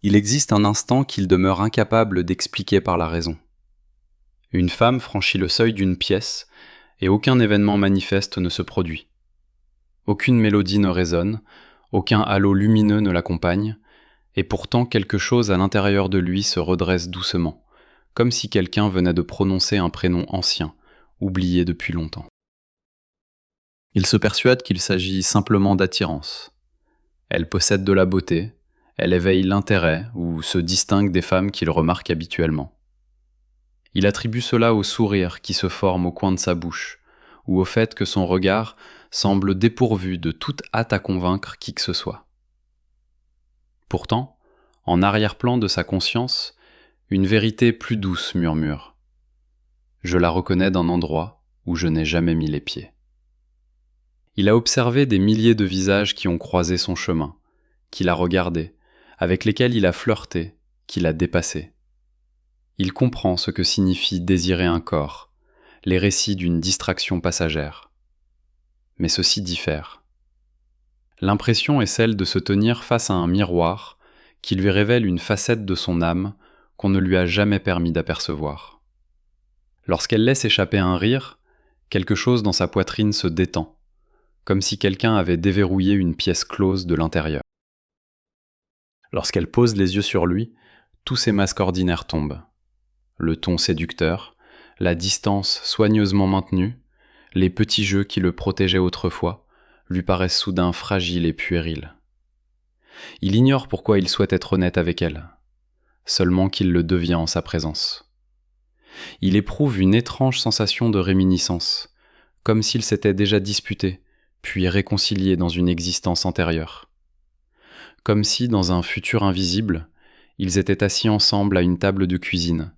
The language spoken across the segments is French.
Il existe un instant qu'il demeure incapable d'expliquer par la raison. Une femme franchit le seuil d'une pièce et aucun événement manifeste ne se produit. Aucune mélodie ne résonne, aucun halo lumineux ne l'accompagne, et pourtant quelque chose à l'intérieur de lui se redresse doucement, comme si quelqu'un venait de prononcer un prénom ancien, oublié depuis longtemps. Il se persuade qu'il s'agit simplement d'attirance. Elle possède de la beauté, elle éveille l'intérêt ou se distingue des femmes qu'il remarque habituellement. Il attribue cela au sourire qui se forme au coin de sa bouche, ou au fait que son regard semble dépourvu de toute hâte à convaincre qui que ce soit. Pourtant, en arrière-plan de sa conscience, une vérité plus douce murmure. Je la reconnais d'un endroit où je n'ai jamais mis les pieds. Il a observé des milliers de visages qui ont croisé son chemin, qu'il a regardé, avec lesquels il a flirté, qu'il a dépassé. Il comprend ce que signifie désirer un corps, les récits d'une distraction passagère. Mais ceci diffère. L'impression est celle de se tenir face à un miroir qui lui révèle une facette de son âme qu'on ne lui a jamais permis d'apercevoir. Lorsqu'elle laisse échapper un rire, quelque chose dans sa poitrine se détend, comme si quelqu'un avait déverrouillé une pièce close de l'intérieur. Lorsqu'elle pose les yeux sur lui, tous ses masques ordinaires tombent. Le ton séducteur, la distance soigneusement maintenue, les petits jeux qui le protégeaient autrefois, lui paraissent soudain fragiles et puérils. Il ignore pourquoi il souhaite être honnête avec elle, seulement qu'il le devient en sa présence. Il éprouve une étrange sensation de réminiscence, comme s'ils s'étaient déjà disputés, puis réconciliés dans une existence antérieure. Comme si, dans un futur invisible, ils étaient assis ensemble à une table de cuisine,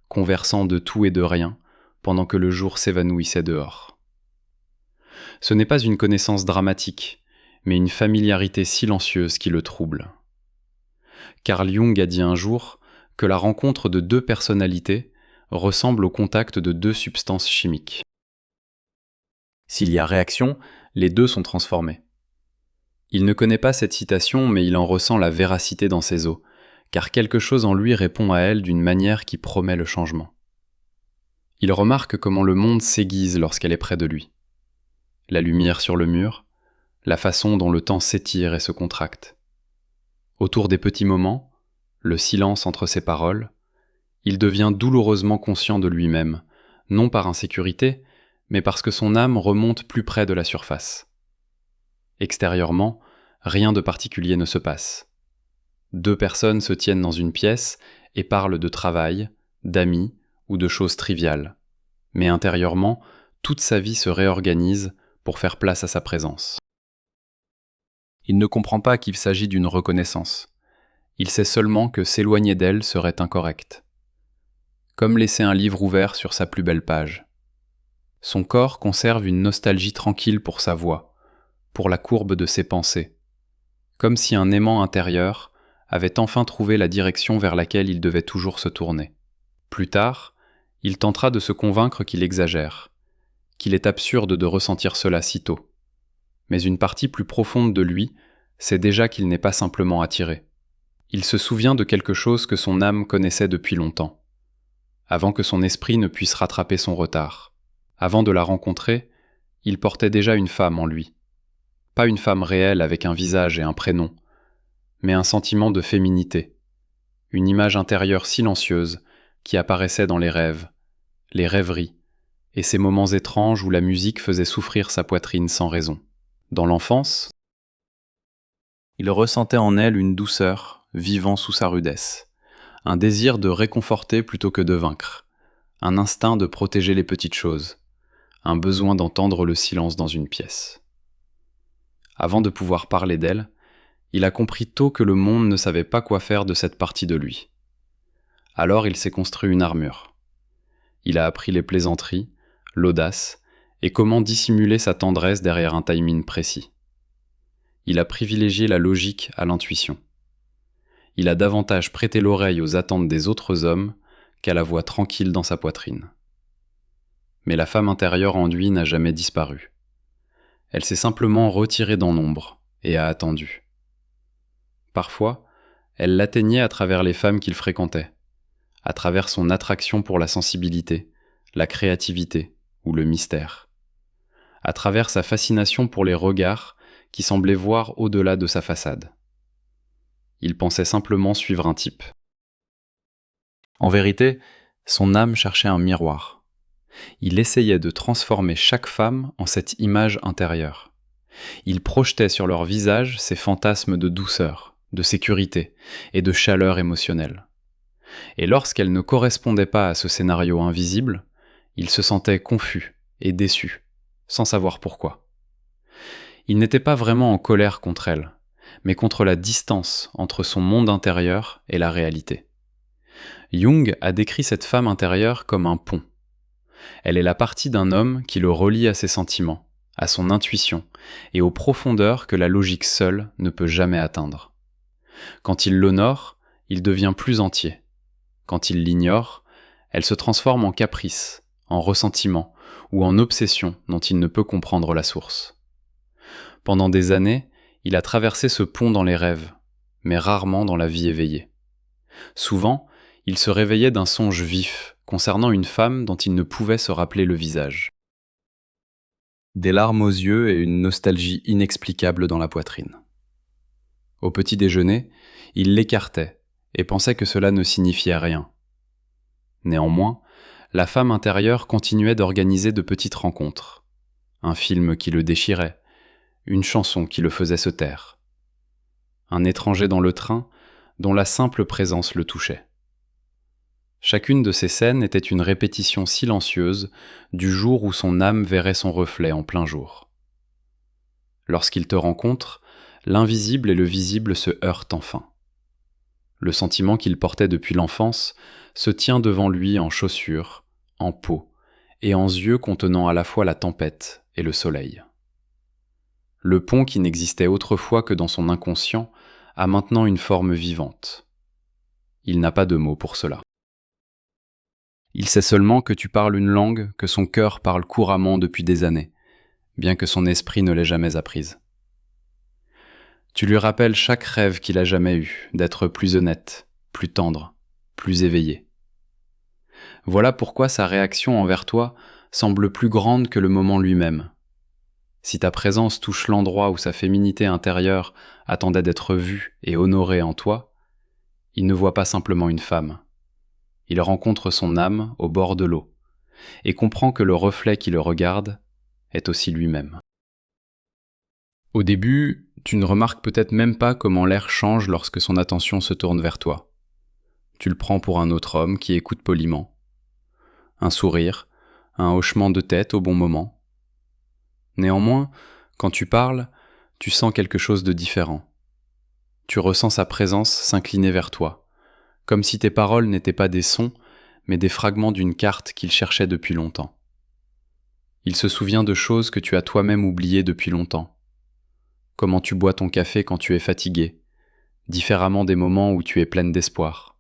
conversant de tout et de rien, pendant que le jour s'évanouissait dehors. Ce n'est pas une connaissance dramatique, mais une familiarité silencieuse qui le trouble. Carl Jung a dit un jour que la rencontre de deux personnalités ressemble au contact de deux substances chimiques. S'il y a réaction, les deux sont transformés. Il ne connaît pas cette citation, mais il en ressent la véracité dans ses os, car quelque chose en lui répond à elle d'une manière qui promet le changement. Il remarque comment le monde s'aiguise lorsqu'elle est près de lui. La lumière sur le mur, la façon dont le temps s'étire et se contracte. Autour des petits moments, le silence entre ses paroles, il devient douloureusement conscient de lui-même, non par insécurité, mais parce que son âme remonte plus près de la surface. Extérieurement, rien de particulier ne se passe. Deux personnes se tiennent dans une pièce et parlent de travail, d'amis ou de choses triviales. Mais intérieurement, toute sa vie se réorganise pour faire place à sa présence. Il ne comprend pas qu'il s'agit d'une reconnaissance. Il sait seulement que s'éloigner d'elle serait incorrect. Comme laisser un livre ouvert sur sa plus belle page. Son corps conserve une nostalgie tranquille pour sa voix, pour la courbe de ses pensées, comme si un aimant intérieur avait enfin trouvé la direction vers laquelle il devait toujours se tourner. Plus tard, il tentera de se convaincre qu'il exagère, qu'il est absurde de ressentir cela si tôt. Mais une partie plus profonde de lui sait déjà qu'il n'est pas simplement attiré. Il se souvient de quelque chose que son âme connaissait depuis longtemps, avant que son esprit ne puisse rattraper son retard. Avant de la rencontrer, il portait déjà une femme en lui. Pas une femme réelle avec un visage et un prénom, mais un sentiment de féminité, une image intérieure silencieuse qui apparaissait dans les rêves, les rêveries, et ces moments étranges où la musique faisait souffrir sa poitrine sans raison. Dans l'enfance, il ressentait en elle une douceur vivant sous sa rudesse, un désir de réconforter plutôt que de vaincre, un instinct de protéger les petites choses, un besoin d'entendre le silence dans une pièce. Avant de pouvoir parler d'elle, il a compris tôt que le monde ne savait pas quoi faire de cette partie de lui. Alors il s'est construit une armure. Il a appris les plaisanteries, l'audace, et comment dissimuler sa tendresse derrière un timing précis. Il a privilégié la logique à l'intuition. Il a davantage prêté l'oreille aux attentes des autres hommes qu'à la voix tranquille dans sa poitrine. Mais la femme intérieure en lui n'a jamais disparu. Elle s'est simplement retirée dans l'ombre et a attendu. Parfois, Elle l'atteignait à travers les femmes qu'il fréquentait, à travers son attraction pour la sensibilité, la créativité ou le mystère, à travers sa fascination pour les regards qui semblaient voir au-delà de sa façade. Il pensait simplement suivre un type. En vérité, son âme cherchait un miroir. Il essayait de transformer chaque femme en cette image intérieure. Il projetait sur leur visage ses fantasmes de douceur, de sécurité et de chaleur émotionnelle. Et lorsqu'elle ne correspondait pas à ce scénario invisible, il se sentait confus et déçu, sans savoir pourquoi. Il n'était pas vraiment en colère contre elle, mais contre la distance entre son monde intérieur et la réalité. Jung a décrit cette femme intérieure comme un pont. Elle est la partie d'un homme qui le relie à ses sentiments, à son intuition et aux profondeurs que la logique seule ne peut jamais atteindre. Quand il l'honore, il devient plus entier. Quand il l'ignore, elle se transforme en caprice, en ressentiment ou en obsession dont il ne peut comprendre la source. Pendant des années, il a traversé ce pont dans les rêves, mais rarement dans la vie éveillée. Souvent, il se réveillait d'un songe vif concernant une femme dont il ne pouvait se rappeler le visage. Des larmes aux yeux et une nostalgie inexplicable dans la poitrine. Au petit déjeuner, il l'écartait et pensait que cela ne signifiait rien. Néanmoins, la femme intérieure continuait d'organiser de petites rencontres. Un film qui le déchirait, une chanson qui le faisait se taire. Un étranger dans le train dont la simple présence le touchait. Chacune de ces scènes était une répétition silencieuse du jour où son âme verrait son reflet en plein jour. Lorsqu'il te rencontre, l'invisible et le visible se heurtent enfin. Le sentiment qu'il portait depuis l'enfance se tient devant lui en chaussures, en peau et en yeux contenant à la fois la tempête et le soleil. Le pont qui n'existait autrefois que dans son inconscient a maintenant une forme vivante. Il n'a pas de mots pour cela. Il sait seulement que tu parles une langue que son cœur parle couramment depuis des années, bien que son esprit ne l'ait jamais apprise. Tu lui rappelles chaque rêve qu'il a jamais eu, d'être plus honnête, plus tendre, plus éveillé. Voilà pourquoi sa réaction envers toi semble plus grande que le moment lui-même. Si ta présence touche l'endroit où sa féminité intérieure attendait d'être vue et honorée en toi, il ne voit pas simplement une femme. Il rencontre son âme au bord de l'eau et comprend que le reflet qui le regarde est aussi lui-même. Au début, tu ne remarques peut-être même pas comment l'air change lorsque son attention se tourne vers toi. Tu le prends pour un autre homme qui écoute poliment. Un sourire, un hochement de tête au bon moment. Néanmoins, quand tu parles, tu sens quelque chose de différent. Tu ressens sa présence s'incliner vers toi, comme si tes paroles n'étaient pas des sons, mais des fragments d'une carte qu'il cherchait depuis longtemps. Il se souvient de choses que tu as toi-même oubliées depuis longtemps. Comment tu bois ton café quand tu es fatigué, différemment des moments où tu es pleine d'espoir.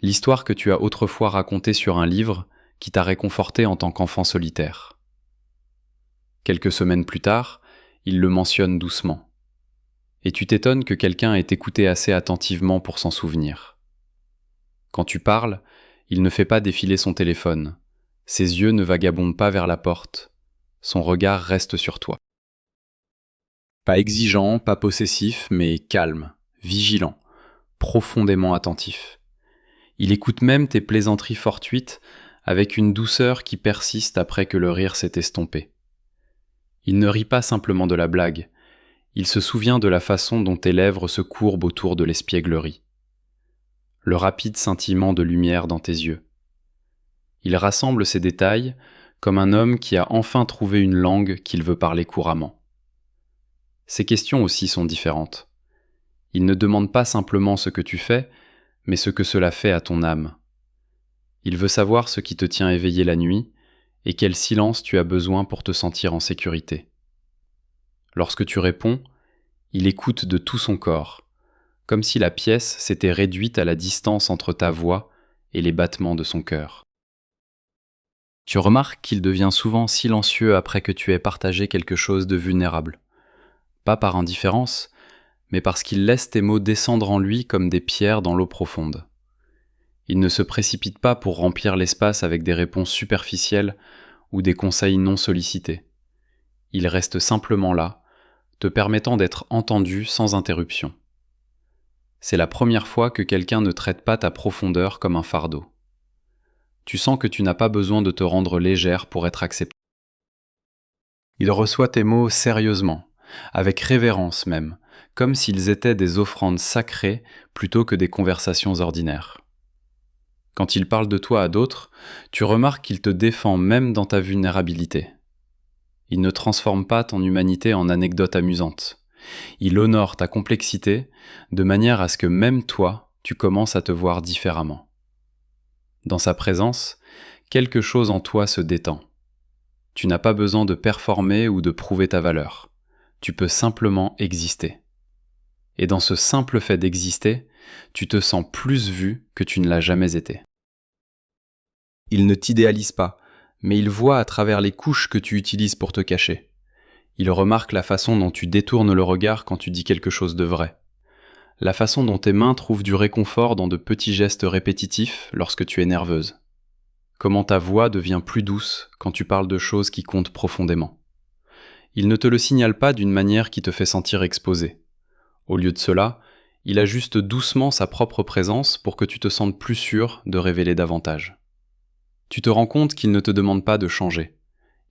L'histoire que tu as autrefois racontée sur un livre qui t'a réconforté en tant qu'enfant solitaire. Quelques semaines plus tard, il le mentionne doucement. Et tu t'étonnes que quelqu'un ait écouté assez attentivement pour s'en souvenir. Quand tu parles, il ne fait pas défiler son téléphone. Ses yeux ne vagabondent pas vers la porte. Son regard reste sur toi. Pas exigeant, pas possessif, mais calme, vigilant, profondément attentif. Il écoute même tes plaisanteries fortuites avec une douceur qui persiste après que le rire s'est estompé. Il ne rit pas simplement de la blague, il se souvient de la façon dont tes lèvres se courbent autour de l'espièglerie. Le rapide scintillement de lumière dans tes yeux. Il rassemble ces détails comme un homme qui a enfin trouvé une langue qu'il veut parler couramment. Ses questions aussi sont différentes. Il ne demande pas simplement ce que tu fais, mais ce que cela fait à ton âme. Il veut savoir ce qui te tient éveillé la nuit et quel silence tu as besoin pour te sentir en sécurité. Lorsque tu réponds, il écoute de tout son corps, comme si la pièce s'était réduite à la distance entre ta voix et les battements de son cœur. Tu remarques qu'il devient souvent silencieux après que tu aies partagé quelque chose de vulnérable. Pas par indifférence, mais parce qu'il laisse tes mots descendre en lui comme des pierres dans l'eau profonde. Il ne se précipite pas pour remplir l'espace avec des réponses superficielles ou des conseils non sollicités. Il reste simplement là, te permettant d'être entendu sans interruption. C'est la première fois que quelqu'un ne traite pas ta profondeur comme un fardeau. Tu sens que tu n'as pas besoin de te rendre légère pour être accepté. Il reçoit tes mots sérieusement, avec révérence même, comme s'ils étaient des offrandes sacrées plutôt que des conversations ordinaires. Quand il parle de toi à d'autres, tu remarques qu'il te défend même dans ta vulnérabilité. Il ne transforme pas ton humanité en anecdote amusante. Il honore ta complexité de manière à ce que même toi, tu commences à te voir différemment. Dans sa présence, quelque chose en toi se détend. Tu n'as pas besoin de performer ou de prouver ta valeur. Tu peux simplement exister. Et dans ce simple fait d'exister, tu te sens plus vu que tu ne l'as jamais été. Il ne t'idéalise pas, mais il voit à travers les couches que tu utilises pour te cacher. Il remarque la façon dont tu détournes le regard quand tu dis quelque chose de vrai. La façon dont tes mains trouvent du réconfort dans de petits gestes répétitifs lorsque tu es nerveuse. Comment ta voix devient plus douce quand tu parles de choses qui comptent profondément. Il ne te le signale pas d'une manière qui te fait sentir exposé. Au lieu de cela, il ajuste doucement sa propre présence pour que tu te sentes plus sûr de révéler davantage. Tu te rends compte qu'il ne te demande pas de changer.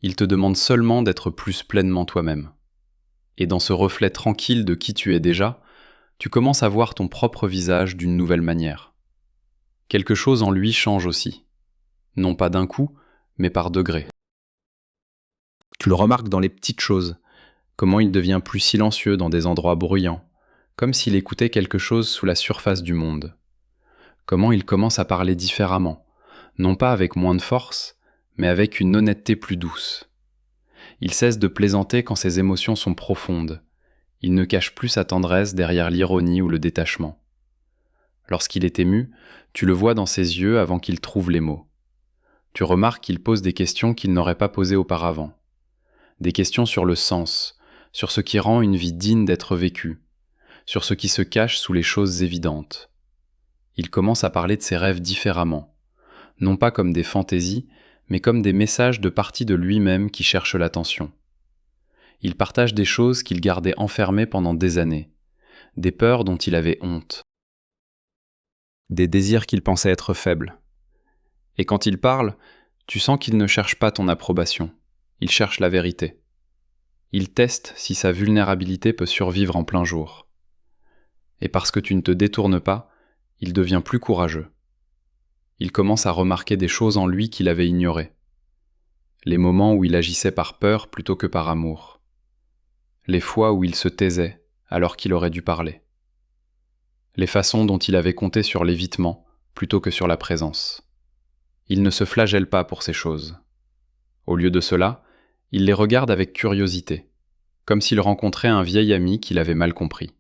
Il te demande seulement d'être plus pleinement toi-même. Et dans ce reflet tranquille de qui tu es déjà, tu commences à voir ton propre visage d'une nouvelle manière. Quelque chose en lui change aussi. Non pas d'un coup, mais par degrés. Tu le remarques dans les petites choses, comment il devient plus silencieux dans des endroits bruyants, comme s'il écoutait quelque chose sous la surface du monde. Comment il commence à parler différemment, non pas avec moins de force, mais avec une honnêteté plus douce. Il cesse de plaisanter quand ses émotions sont profondes. Il ne cache plus sa tendresse derrière l'ironie ou le détachement. Lorsqu'il est ému, tu le vois dans ses yeux avant qu'il trouve les mots. Tu remarques qu'il pose des questions qu'il n'aurait pas posées auparavant. Des questions sur le sens, sur ce qui rend une vie digne d'être vécue, sur ce qui se cache sous les choses évidentes. Il commence à parler de ses rêves différemment, non pas comme des fantaisies, mais comme des messages de parties de lui-même qui cherchent l'attention. Il partage des choses qu'il gardait enfermées pendant des années, des peurs dont il avait honte, des désirs qu'il pensait être faibles. Et quand il parle, tu sens qu'il ne cherche pas ton approbation, il cherche la vérité. Il teste si sa vulnérabilité peut survivre en plein jour. Et parce que tu ne te détournes pas, il devient plus courageux. Il commence à remarquer des choses en lui qu'il avait ignorées. Les moments où il agissait par peur plutôt que par amour. Les fois où il se taisait alors qu'il aurait dû parler. Les façons dont il avait compté sur l'évitement plutôt que sur la présence. Il ne se flagelle pas pour ces choses. Au lieu de cela, il les regarde avec curiosité, comme s'il rencontrait un vieil ami qu'il avait mal compris.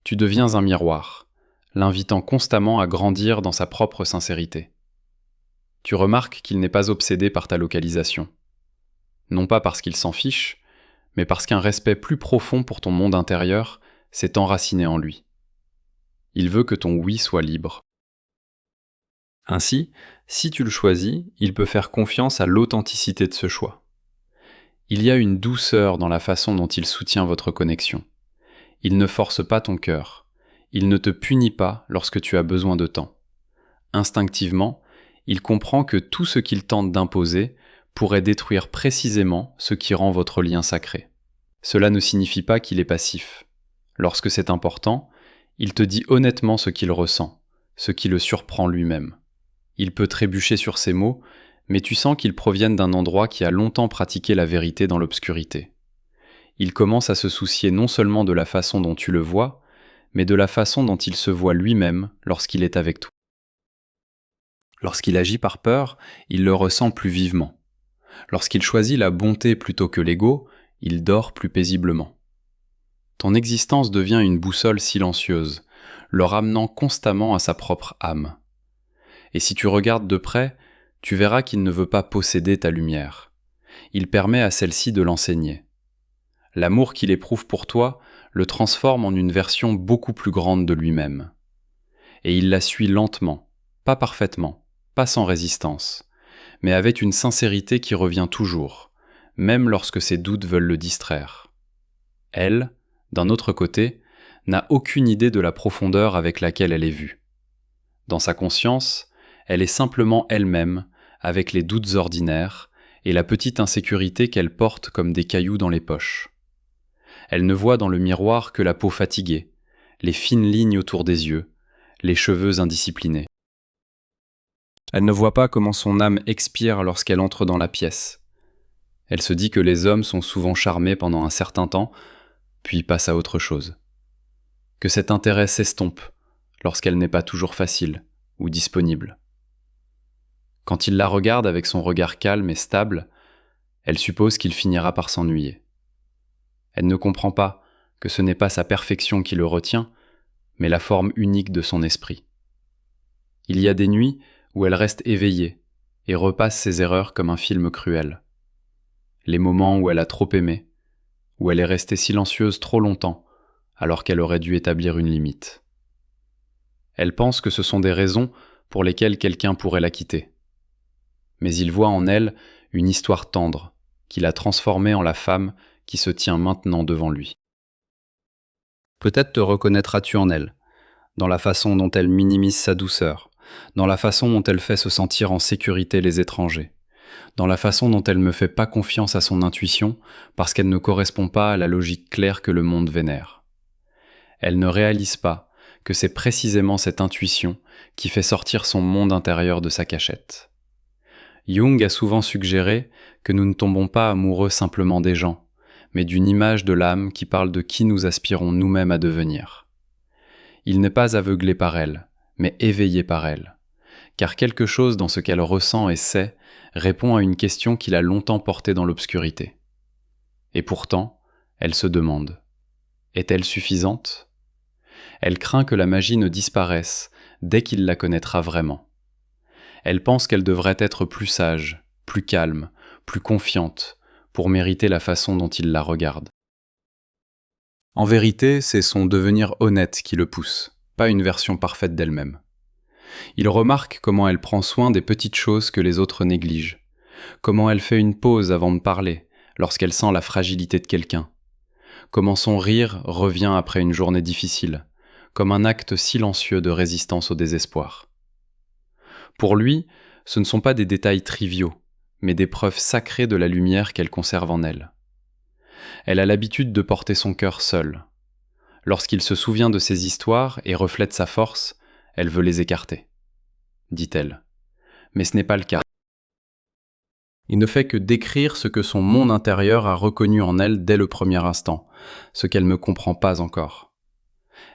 Tu deviens un miroir, l'invitant constamment à grandir dans sa propre sincérité. Tu remarques qu'il n'est pas obsédé par ta localisation. Non pas parce qu'il s'en fiche, mais parce qu'un respect plus profond pour ton monde intérieur s'est enraciné en lui. Il veut que ton oui soit libre. Ainsi, si tu le choisis, il peut faire confiance à l'authenticité de ce choix. Il y a une douceur dans la façon dont il soutient votre connexion. Il ne force pas ton cœur. Il ne te punit pas lorsque tu as besoin de temps. Instinctivement, il comprend que tout ce qu'il tente d'imposer pourrait détruire précisément ce qui rend votre lien sacré. Cela ne signifie pas qu'il est passif. Lorsque c'est important, il te dit honnêtement ce qu'il ressent, ce qui le surprend lui-même. Il peut trébucher sur ses mots, mais tu sens qu'ils proviennent d'un endroit qui a longtemps pratiqué la vérité dans l'obscurité. Il commence à se soucier non seulement de la façon dont tu le vois, mais de la façon dont il se voit lui-même lorsqu'il est avec toi. Lorsqu'il agit par peur, il le ressent plus vivement. Lorsqu'il choisit la bonté plutôt que l'ego, il dort plus paisiblement. Ton existence devient une boussole silencieuse, le ramenant constamment à sa propre âme. Et si tu regardes de près, tu verras qu'il ne veut pas posséder ta lumière. Il permet à celle-ci de l'enseigner. L'amour qu'il éprouve pour toi le transforme en une version beaucoup plus grande de lui-même. Et il la suit lentement, pas parfaitement, pas sans résistance, mais avec une sincérité qui revient toujours, même lorsque ses doutes veulent le distraire. Elle, d'un autre côté, n'a aucune idée de la profondeur avec laquelle elle est vue. Dans sa conscience, elle est simplement elle-même, avec les doutes ordinaires et la petite insécurité qu'elle porte comme des cailloux dans les poches. Elle ne voit dans le miroir que la peau fatiguée, les fines lignes autour des yeux, les cheveux indisciplinés. Elle ne voit pas comment son âme expire lorsqu'elle entre dans la pièce. Elle se dit que les hommes sont souvent charmés pendant un certain temps, puis passent à autre chose. Que cet intérêt s'estompe lorsqu'elle n'est pas toujours facile ou disponible. Quand il la regarde avec son regard calme et stable, elle suppose qu'il finira par s'ennuyer. Elle ne comprend pas que ce n'est pas sa perfection qui le retient, mais la forme unique de son esprit. Il y a des nuits où elle reste éveillée et repasse ses erreurs comme un film cruel. Les moments où elle a trop aimé, où elle est restée silencieuse trop longtemps alors qu'elle aurait dû établir une limite. Elle pense que ce sont des raisons pour lesquelles quelqu'un pourrait la quitter. Mais il voit en elle une histoire tendre qui l'a transformée en la femme qui se tient maintenant devant lui. Peut-être te reconnaîtras-tu en elle, dans la façon dont elle minimise sa douceur, dans la façon dont elle fait se sentir en sécurité les étrangers, dans la façon dont elle ne fait pas confiance à son intuition parce qu'elle ne correspond pas à la logique claire que le monde vénère. Elle ne réalise pas que c'est précisément cette intuition qui fait sortir son monde intérieur de sa cachette. Jung a souvent suggéré que nous ne tombons pas amoureux simplement des gens, mais d'une image de l'âme qui parle de qui nous aspirons nous-mêmes à devenir. Il n'est pas aveuglé par elle, mais éveillé par elle, car quelque chose dans ce qu'elle ressent et sait répond à une question qu'il a longtemps portée dans l'obscurité. Et pourtant, elle se demande, est-elle suffisante ? Elle craint que la magie ne disparaisse dès qu'il la connaîtra vraiment. Elle pense qu'elle devrait être plus sage, plus calme, plus confiante, pour mériter la façon dont il la regarde. En vérité, c'est son devenir honnête qui le pousse, pas une version parfaite d'elle-même. Il remarque comment elle prend soin des petites choses que les autres négligent, comment elle fait une pause avant de parler lorsqu'elle sent la fragilité de quelqu'un, comment son rire revient après une journée difficile, comme un acte silencieux de résistance au désespoir. Pour lui, ce ne sont pas des détails triviaux, mais des preuves sacrées de la lumière qu'elle conserve en elle. Elle a l'habitude de porter son cœur seule. Lorsqu'il se souvient de ses histoires et reflète sa force, elle veut les écarter, dit-elle. Mais ce n'est pas le cas. Il ne fait que décrire ce que son monde intérieur a reconnu en elle dès le premier instant, ce qu'elle ne comprend pas encore.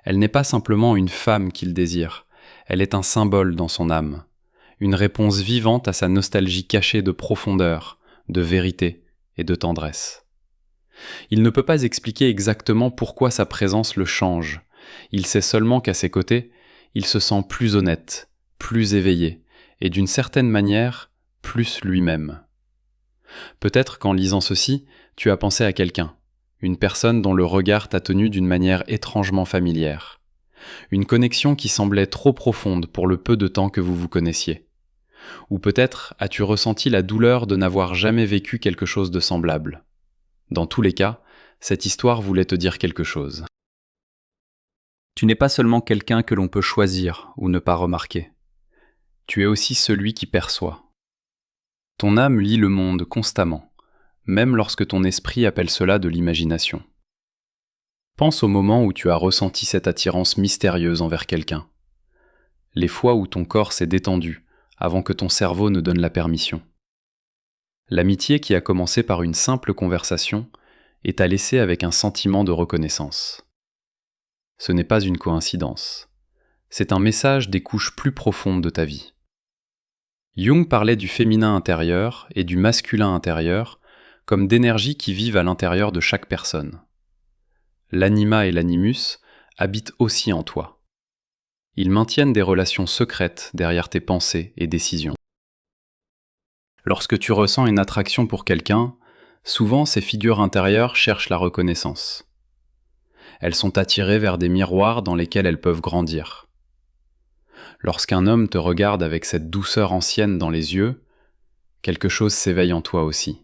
Elle n'est pas simplement une femme qu'il désire, elle est un symbole dans son âme, une réponse vivante à sa nostalgie cachée de profondeur, de vérité et de tendresse. Il ne peut pas expliquer exactement pourquoi sa présence le change, il sait seulement qu'à ses côtés, il se sent plus honnête, plus éveillé, et d'une certaine manière, plus lui-même. Peut-être qu'en lisant ceci, tu as pensé à quelqu'un, une personne dont le regard t'a tenu d'une manière étrangement familière. Une connexion qui semblait trop profonde pour le peu de temps que vous vous connaissiez. Ou peut-être as-tu ressenti la douleur de n'avoir jamais vécu quelque chose de semblable. Dans tous les cas, cette histoire voulait te dire quelque chose. Tu n'es pas seulement quelqu'un que l'on peut choisir ou ne pas remarquer. Tu es aussi celui qui perçoit. Ton âme lit le monde constamment, même lorsque ton esprit appelle cela de l'imagination. Pense au moment où tu as ressenti cette attirance mystérieuse envers quelqu'un. Les fois où ton corps s'est détendu, avant que ton cerveau ne donne la permission. L'amitié qui a commencé par une simple conversation et t'a laissé avec un sentiment de reconnaissance. Ce n'est pas une coïncidence. C'est un message des couches plus profondes de ta vie. Jung parlait du féminin intérieur et du masculin intérieur comme d'énergies qui vivent à l'intérieur de chaque personne. L'anima et l'animus habitent aussi en toi. Ils maintiennent des relations secrètes derrière tes pensées et décisions. Lorsque tu ressens une attraction pour quelqu'un, souvent ces figures intérieures cherchent la reconnaissance. Elles sont attirées vers des miroirs dans lesquels elles peuvent grandir. Lorsqu'un homme te regarde avec cette douceur ancienne dans les yeux, quelque chose s'éveille en toi aussi.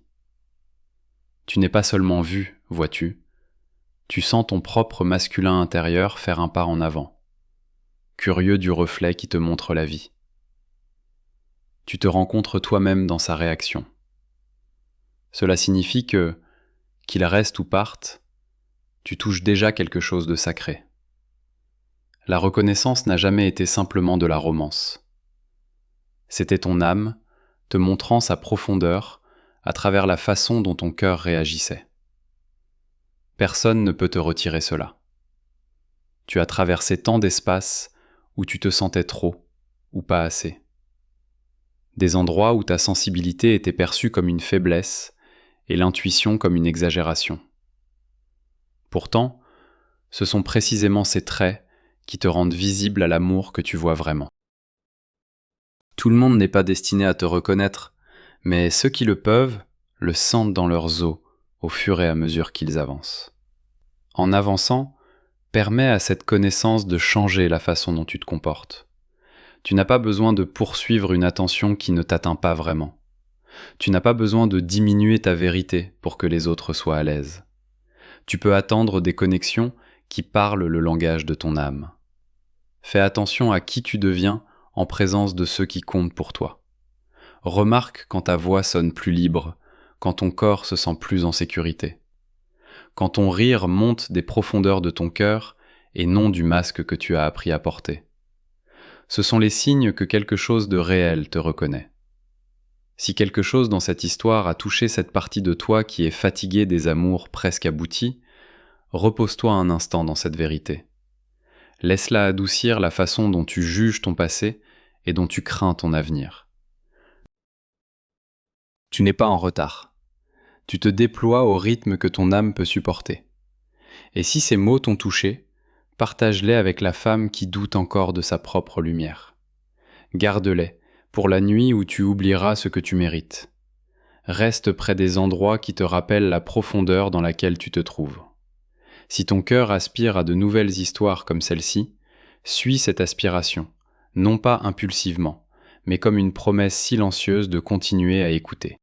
Tu n'es pas seulement vu, vois-tu, tu sens ton propre masculin intérieur faire un pas en avant, curieux du reflet qui te montre la vie. Tu te rencontres toi-même dans sa réaction. Cela signifie que, qu'il reste ou parte, tu touches déjà quelque chose de sacré. La reconnaissance n'a jamais été simplement de la romance. C'était ton âme te montrant sa profondeur à travers la façon dont ton cœur réagissait. Personne ne peut te retirer cela. Tu as traversé tant d'espaces où tu te sentais trop ou pas assez. Des endroits où ta sensibilité était perçue comme une faiblesse et l'intuition comme une exagération. Pourtant, ce sont précisément ces traits qui te rendent visible à l'amour que tu vois vraiment. Tout le monde n'est pas destiné à te reconnaître, mais ceux qui le peuvent le sentent dans leurs os au fur et à mesure qu'ils avancent. En avançant, permets à cette connaissance de changer la façon dont tu te comportes. Tu n'as pas besoin de poursuivre une attention qui ne t'atteint pas vraiment. Tu n'as pas besoin de diminuer ta vérité pour que les autres soient à l'aise. Tu peux attendre des connexions qui parlent le langage de ton âme. Fais attention à qui tu deviens en présence de ceux qui comptent pour toi. Remarque quand ta voix sonne plus libre, quand ton corps se sent plus en sécurité. Quand ton rire monte des profondeurs de ton cœur et non du masque que tu as appris à porter. Ce sont les signes que quelque chose de réel te reconnaît. Si quelque chose dans cette histoire a touché cette partie de toi qui est fatiguée des amours presque aboutis, repose-toi un instant dans cette vérité. Laisse-la adoucir la façon dont tu juges ton passé et dont tu crains ton avenir. Tu n'es pas en retard. Tu te déploies au rythme que ton âme peut supporter. Et si ces mots t'ont touché, partage-les avec la femme qui doute encore de sa propre lumière. Garde-les pour la nuit où tu oublieras ce que tu mérites. Reste près des endroits qui te rappellent la profondeur dans laquelle tu te trouves. Si ton cœur aspire à de nouvelles histoires comme celle-ci, suis cette aspiration, non pas impulsivement, mais comme une promesse silencieuse de continuer à écouter.